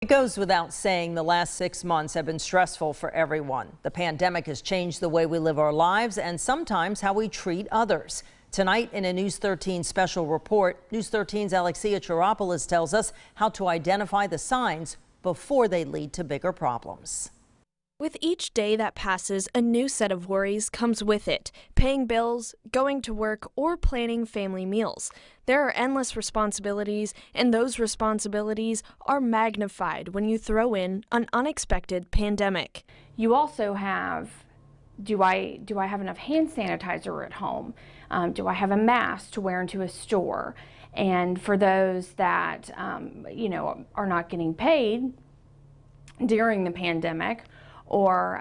It goes without saying the last 6 months have been stressful for everyone. The pandemic has changed the way we live our lives and sometimes how we treat others. Tonight in a News 13 special report, News 13's Alexia Chiropoulos tells us how to identify the signs before they lead to bigger problems. With each day that passes, a new set of worries comes with it. Paying bills, going to work, or planning family meals. There are endless responsibilities, and those responsibilities are magnified when you throw in an unexpected pandemic. You also have, do I have enough hand sanitizer at home? Do I have a mask to wear into a store? And for those that, are not getting paid during the pandemic, or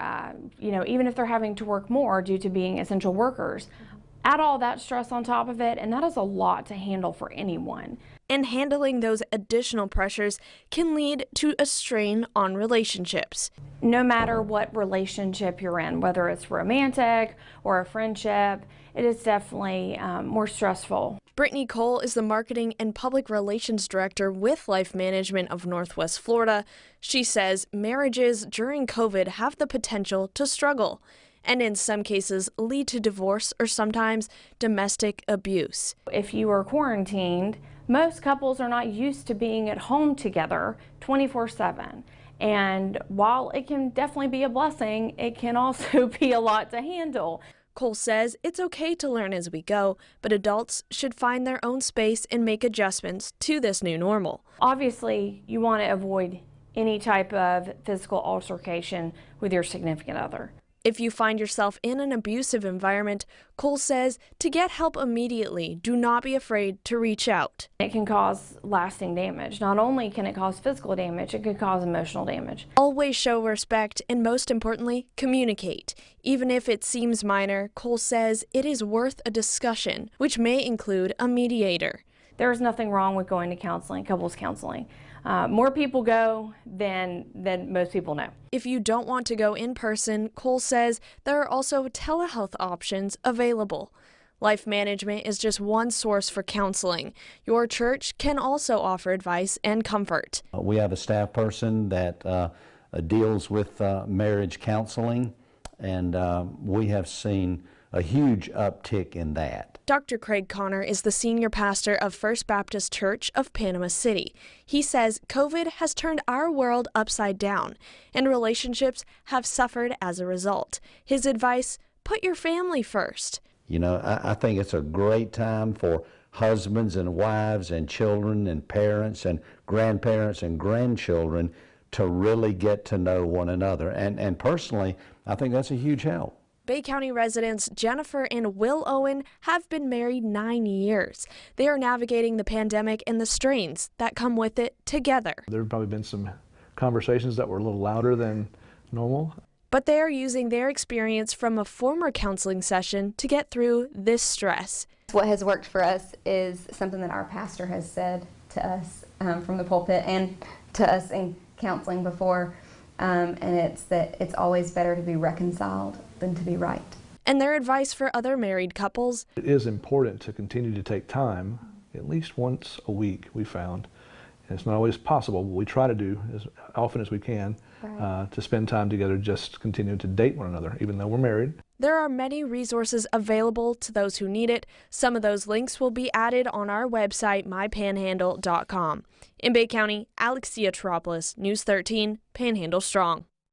even if they're having to work more due to being essential workers. Add all that stress on top of it, and that is a lot to handle for anyone. And handling those additional pressures can lead to a strain on relationships. No matter what relationship you're in, whether it's romantic or a friendship, it is definitely more stressful. Brittany Cole is the Marketing and Public Relations Director with Life Management of Northwest Florida. She says marriages during COVID have the potential to struggle and in some cases lead to divorce or sometimes domestic abuse. If you are quarantined, most couples are not used to being at home together 24/7. And while it can definitely be a blessing, it can also be a lot to handle. Cole says it's okay to learn as we go, but adults should find their own space and make adjustments to this new normal. Obviously, you want to avoid any type of physical altercation with your significant other. If you find yourself in an abusive environment, Cole says to get help immediately, do not be afraid to reach out. It can cause lasting damage. Not only can it cause physical damage, it could cause emotional damage. Always show respect and most importantly, communicate. Even if it seems minor, Cole says it is worth a discussion, which may include a mediator. There is nothing wrong with going to counseling, couples counseling. More people go than most people know. If you don't want to go in person, Cole says there are also telehealth options available. Life Management is just one source for counseling. Your church can also offer advice and comfort. We have a staff person that deals with marriage counseling, and we have seen a huge uptick in that. Dr. Craig Connor is the senior pastor of First Baptist Church of Panama City. He says COVID has turned our world upside down, and relationships have suffered as a result. His advice, put your family first. You know, I think it's a great time for husbands and wives and children and parents and grandparents and grandchildren to really get to know one another. And personally, I think that's a huge help. Bay County residents Jennifer and Will Owen have been married 9 years. They are navigating the pandemic and the strains that come with it together. There have probably been some conversations that were a little louder than normal. But they are using their experience from a former counseling session to get through this stress. What has worked for us is something that our pastor has said to us from the pulpit and to us in counseling before, and it's that it's always better to be reconciled than to be right. And their advice for other married couples. It is important to continue to take time, at least once a week, we found. And it's not always possible, but we try to do as often as we can to spend time together, just continue to date one another, even though we're married. There are many resources available to those who need it. Some of those links will be added on our website, mypanhandle.com. In Bay County, Alexia Chiropoulos, News 13, Panhandle Strong.